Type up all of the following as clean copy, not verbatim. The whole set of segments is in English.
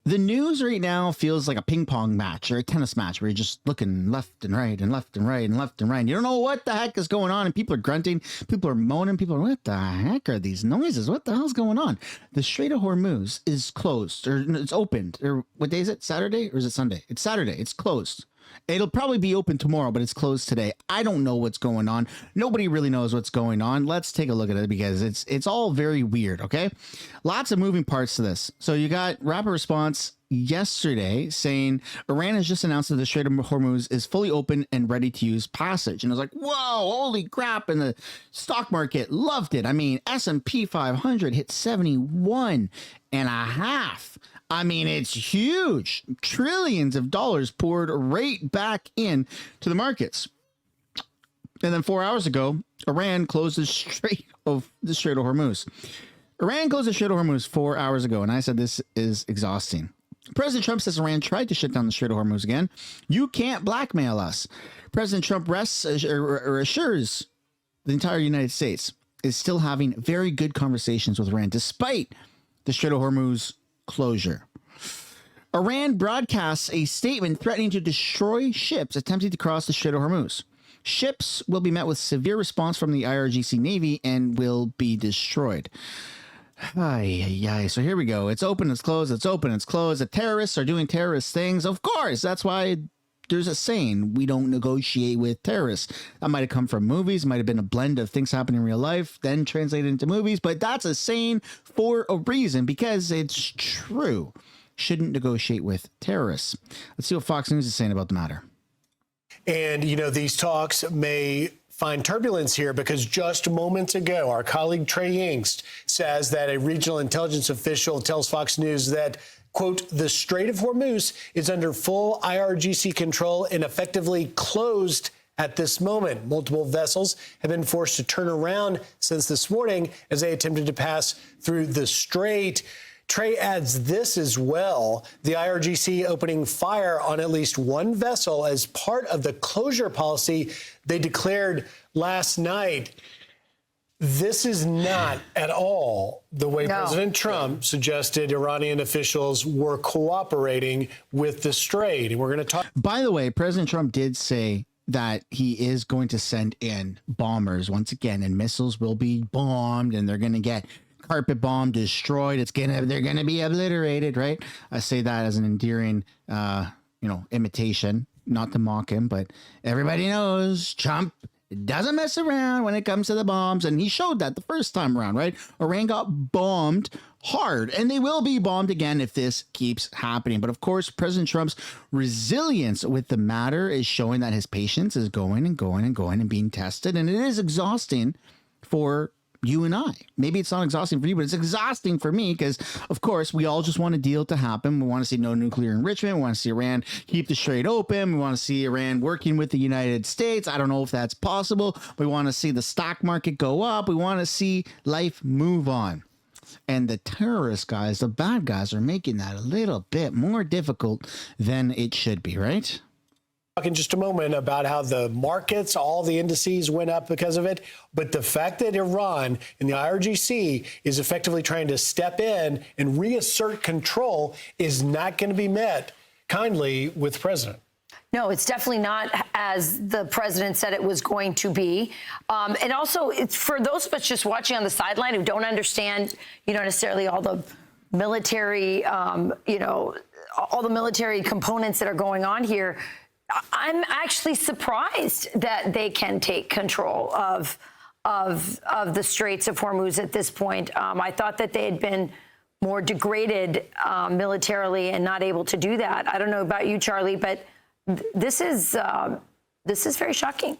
The news right now feels like a ping pong match or a tennis match where you're just looking left and right and left and right and left and right. And you don't know what the heck is going on. And people are grunting, people are moaning, people are, what the heck are these noises? What the hell's going on? The Strait of Hormuz is closed, or it's opened. Or what day is it? Saturday or is it Sunday? It's Saturday. It's closed. It'll probably be open tomorrow, but it's closed today. I don't know what's going on. Nobody really knows what's going on. Let's take a look at it because it's all very weird, okay? Lots of moving parts to this. So you got rapid response yesterday saying Iran has just announced that the Strait of Hormuz is fully open and ready to use passage. And I was like, whoa, holy crap. And the stock market loved it. I mean, S&P 500 hit 71 and a half. I mean, it's huge. Trillions of dollars poured right back in to the markets. And then 4 hours ago, Iran closed the Strait of Hormuz. Iran closed the Strait of Hormuz 4 hours ago, and I said this is exhausting. President Trump says Iran tried to shut down the Strait of Hormuz again. You can't blackmail us. President Trump assures the entire United States is still having very good conversations with Iran, despite the Strait of Hormuz closure. Iran broadcasts a statement threatening to destroy ships attempting to cross the Strait of Hormuz. Ships will be met with severe response from the IRGC Navy and will be destroyed. So here we go. It's open, it's closed, it's open, it's closed. The terrorists are doing terrorist things. Of course, that's why there's a saying, we don't negotiate with terrorists. That might have come from movies, might have been a blend of things happening in real life, then translated into movies, but that's a saying for a reason, because it's true. Shouldn't negotiate with terrorists. Let's see what Fox News is saying about the matter. And, you know, these talks may find turbulence here because just moments ago, our colleague Trey Yingst says that a regional intelligence official tells Fox News that, quote, the Strait of Hormuz is under full IRGC control and effectively closed at this moment. Multiple vessels have been forced to turn around since this morning as they attempted to pass through the strait. Trey adds this as well, the IRGC opening fire on at least one vessel as part of the closure policy they declared last night. This is not at all the way President Trump suggested Iranian officials were cooperating with the strait. And we're going to talk. By the way, President Trump did say that he is going to send in bombers once again, and missiles will be bombed and they're going to get carpet bomb destroyed. They're gonna be obliterated, right? I say that as an endearing imitation, not to mock him, but everybody knows Trump doesn't mess around when it comes to the bombs, and he showed that the first time around, right? Iran got bombed hard, and they will be bombed again if this keeps happening. But of course, President Trump's resilience with the matter is showing that his patience is going and going and going and being tested, and it is exhausting for you and I. Maybe it's not exhausting for you, but it's exhausting for me because, of course, we all just want a deal to happen. We want to see no nuclear enrichment. We want to see Iran keep the strait open. We want to see Iran working with the United States. I don't know if that's possible. We want to see the stock market go up. We want to see life move on. And the terrorist guys, the bad guys, are making that a little bit more difficult than it should be, right? Talk in just a moment about how the markets, all the indices went up because of it. But the fact that Iran and the IRGC is effectively trying to step in and reassert control is not going to be met kindly with the president. No, it's definitely not as the president said it was going to be. And also, it's for those of us just watching on the sideline who don't understand, necessarily all the military, all the military components that are going on here. I'm actually surprised that they can take control of the Straits of Hormuz at this point. I thought that they had been more degraded militarily and not able to do that. I don't know about you, Charlie, but this is very shocking.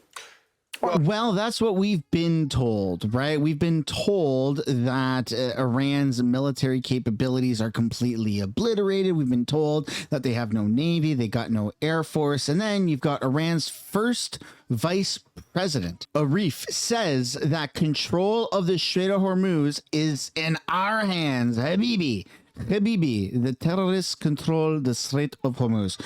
Well, that's what we've been told, right? We've been told that Iran's military capabilities are completely obliterated. We've been told that they have no navy, they got no air force. And then you've got Iran's first vice president, Arif, says that control of the Strait of Hormuz is in our hands. Habibi, the terrorists control the Strait of Hormuz.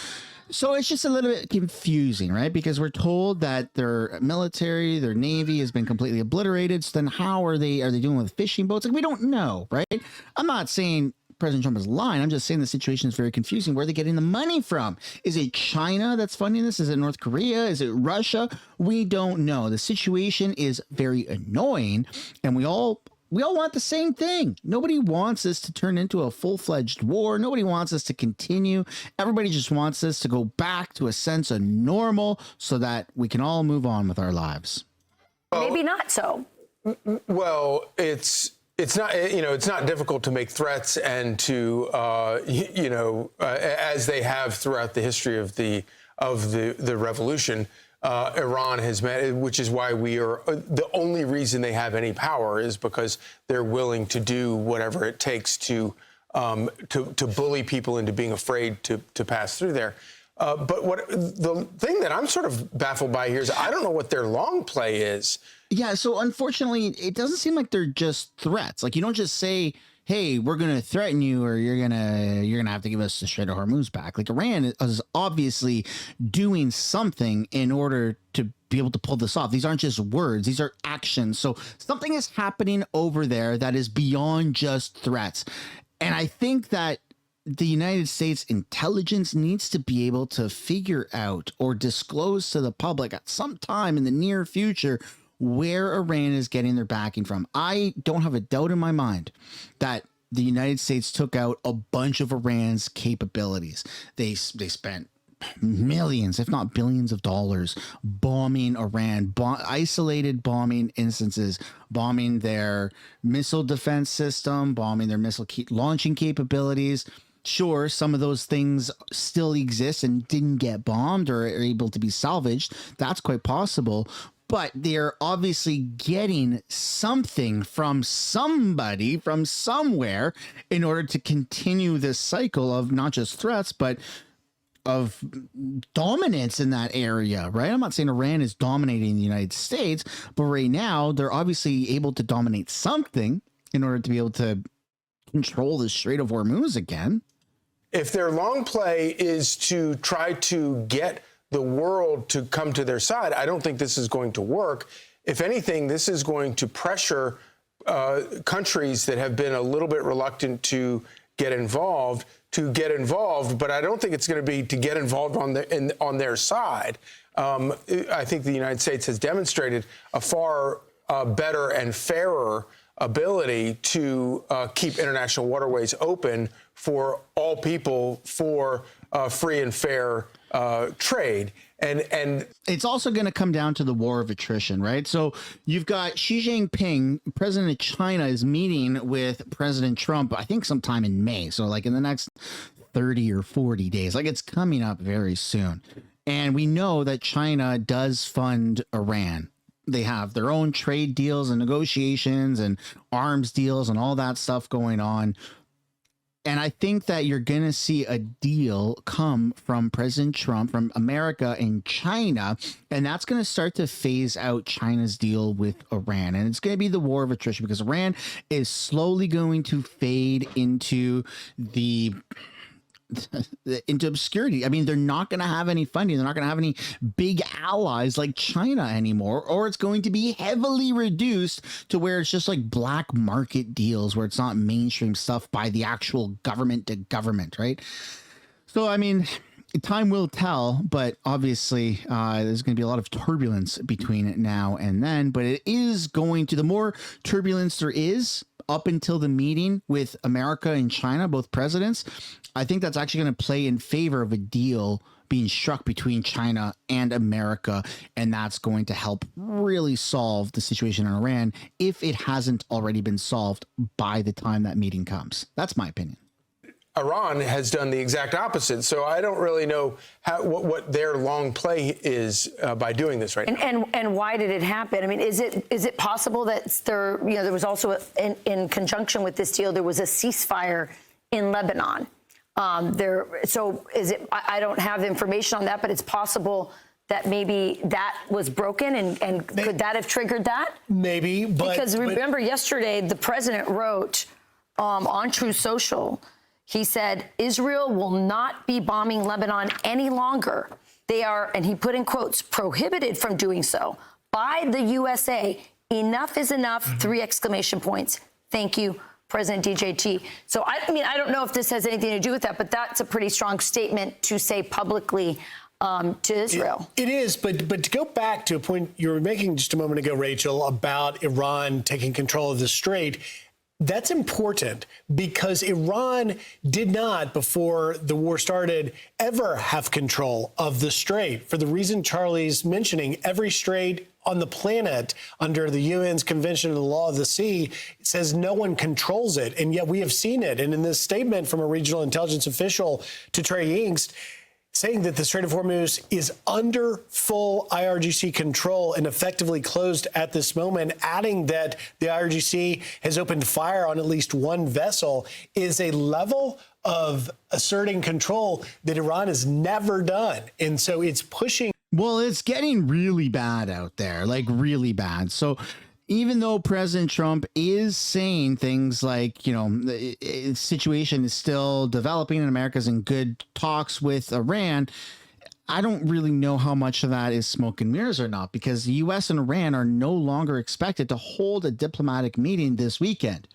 So it's just a little bit confusing, right? Because we're told that their military, their navy has been completely obliterated. So then how are they doing with fishing boats? Like, we don't know, right? I'm not saying President Trump is lying. I'm just saying the situation is very confusing. Where are they getting the money from? Is it China that's funding this? Is it North Korea? Is it Russia? We don't know. The situation is very annoying, and we all want the same thing. Nobody wants this to turn into a full-fledged war. Nobody wants us to continue. Everybody just wants us to go back to a sense of normal so that we can all move on with our lives. Maybe not so. Well, it's not, it's not difficult to make threats and to, as they have throughout the history of the revolution. Iran has met, which is why we are the only reason they have any power is because they're willing to do whatever it takes to bully people into being afraid to pass through there. But what the thing that I'm sort of baffled by here is I don't know what their long play is. Yeah, so unfortunately, it doesn't seem like they're just threats. Like, you don't just say, hey, we're going to threaten you, or you're gonna have to give us the Strait of Hormuz back. Like, Iran is obviously doing something in order to be able to pull this off. These aren't just words, these are actions. So something is happening over there that is beyond just threats. And I think that the United States intelligence needs to be able to figure out or disclose to the public at some time in the near future where Iran is getting their backing from. I don't have a doubt in my mind that the United States took out a bunch of Iran's capabilities. They spent millions, if not billions of dollars bombing Iran, isolated bombing instances, bombing their missile defense system, bombing their missile launching capabilities. Sure, some of those things still exist and didn't get bombed or are able to be salvaged. That's quite possible. But they're obviously getting something from somebody, from somewhere, in order to continue this cycle of not just threats, but of dominance in that area, right? I'm not saying Iran is dominating the United States, but right now they're obviously able to dominate something in order to be able to control the Strait of Hormuz again. If their long play is to try to get the world to come to their side, I don't think this is going to work. If anything, this is going to pressure countries that have been a little bit reluctant to get involved, but I don't think it's going to be to get involved on their side. I think the United States has demonstrated a far better and fairer ability to keep international waterways open for all people for free and fair trade. And it's also going to come down to the war of attrition, right? So you've got Xi Jinping, president of China, is meeting with President Trump, I think sometime in May. So like in the next 30 or 40 days, like it's coming up very soon. And we know that China does fund Iran. They have their own trade deals and negotiations and arms deals and all that stuff going on. And I think that you're going to see a deal come from President Trump, from America and China, and that's going to start to phase out China's deal with Iran. And it's going to be the war of attrition because Iran is slowly going to fade into into obscurity. I mean, they're not going to have any funding. They're not going to have any big allies like China anymore, or it's going to be heavily reduced to where it's just like black market deals where it's not mainstream stuff by the actual government to government, right? So, I mean, time will tell, but obviously there's going to be a lot of turbulence between now and then, but it is going to, the more turbulence there is up until the meeting with America and China, both presidents, I think that's actually going to play in favor of a deal being struck between China and America, and that's going to help really solve the situation in Iran if it hasn't already been solved by the time that meeting comes. That's my opinion. Iran has done the exact opposite, so I don't really know what their long play is by doing this right now. And why did it happen? I mean, is it possible that there was also in conjunction with this deal there was a ceasefire in Lebanon? So is it? I don't have information on that, but it's possible that maybe that was broken, and could that have triggered that? Maybe, because remember yesterday the president wrote on Truth Social. He said, Israel will not be bombing Lebanon any longer. They are, and he put in quotes, prohibited from doing so by the USA. Enough is enough. 3 exclamation points. Thank you, President DJT. So, I mean, I don't know if this has anything to do with that, but that's a pretty strong statement to say publicly to Israel. It is, but to go back to a point you were making just a moment ago, Rachel, about Iran taking control of the Strait, that's important because Iran did not, before the war started, ever have control of the Strait. For the reason Charlie's mentioning, every strait on the planet under the UN's Convention on the Law of the Sea says no one controls it. And yet we have seen it. And in this statement from a regional intelligence official to Trey Yingst, saying that the Strait of Hormuz is under full IRGC control and effectively closed at this moment, adding that the IRGC has opened fire on at least one vessel, is a level of asserting control that Iran has never done. And so it's pushing. Well, it's getting really bad out there, like really bad. So even though President Trump is saying things like, you know, the situation is still developing and America's in good talks with Iran, I don't really know how much of that is smoke and mirrors or not, because the U.S. and Iran are no longer expected to hold a diplomatic meeting this weekend.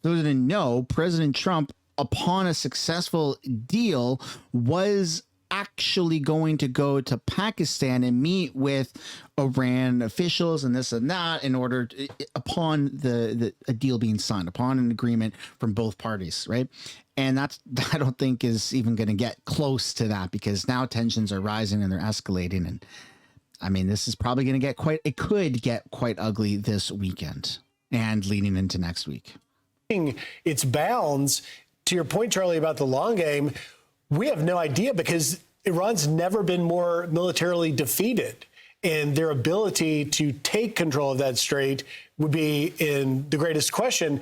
Those that didn't know, President Trump, upon a successful deal, was actually going to go to Pakistan and meet with Iran officials and this and that in order to, upon a deal being signed, upon an agreement from both parties, right? And I don't think is even going to get close to that, because now tensions are rising and they're escalating. And I mean, this is probably going to get it could get quite ugly this weekend and leading into next week. Its bounds, to your point, Charlie, about the long game, we have no idea, because Iran's never been more militarily defeated, and their ability to take control of that strait would be in the greatest question.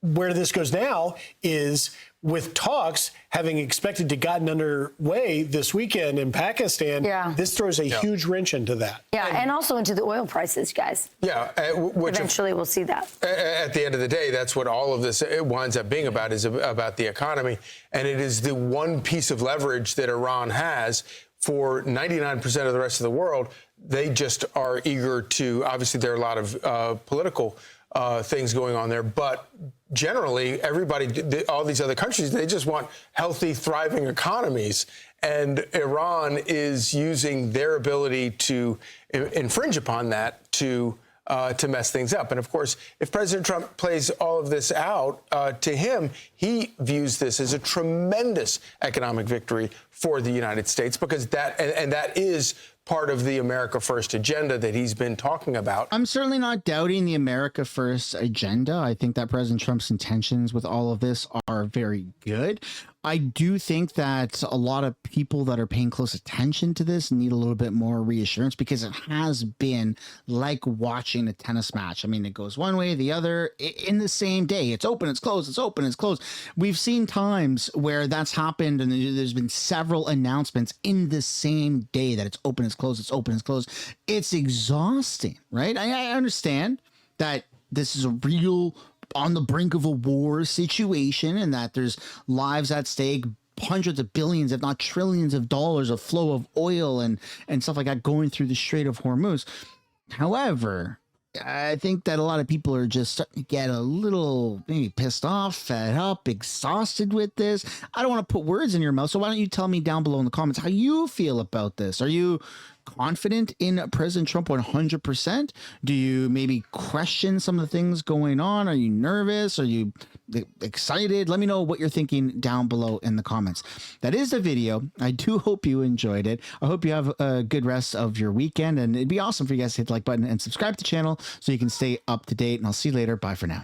Where this goes now is with talks having expected to gotten underway this weekend in Pakistan. Yeah. This throws a huge wrench into that. Yeah, and also into the oil prices, guys. Yeah. Eventually we'll see that. At the end of the day, that's what all of this winds up being about, is about the economy. And it is the one piece of leverage that Iran has for 99% of the rest of the world. They just are eager to, obviously there are a lot of political things going on there, but generally everybody, all these other countries, they just want healthy, thriving economies. And Iran is using their ability to infringe upon that to mess things up. And of course, if President Trump plays all of this out, to him, he views this as a tremendous economic victory for the United States, because that is part of the America First agenda that he's been talking about. I'm certainly not doubting the America First agenda. I think that President Trump's intentions with all of this are very good. I do think that a lot of people that are paying close attention to this need a little bit more reassurance, because it has been like watching a tennis match. I mean, it goes one way, the other in the same day. It's open, it's closed, it's open, it's closed. We've seen times where that's happened, and there's been several announcements in the same day that it's open, it's closed, it's open, it's closed. It's exhausting, right? I understand that this is a real on the brink of a war situation, and that there's lives at stake, hundreds of billions, if not trillions of dollars of flow of oil and stuff like that going through the Strait of Hormuz. However, I think that a lot of people are just starting to get a little maybe pissed off, fed up, exhausted with this. I don't want to put words in your mouth, so why don't you tell me down below in the comments how you feel about this? Are you confident in President Trump 100%? Do you maybe question some of the things going on? Are you nervous? Are you excited? Let me know what you're thinking down below in the comments. That is the video. I do hope you enjoyed it. I hope you have a good rest of your weekend, and it'd be awesome for you guys to hit the like button and subscribe to the channel so you can stay up to date, and I'll see you later. Bye for now.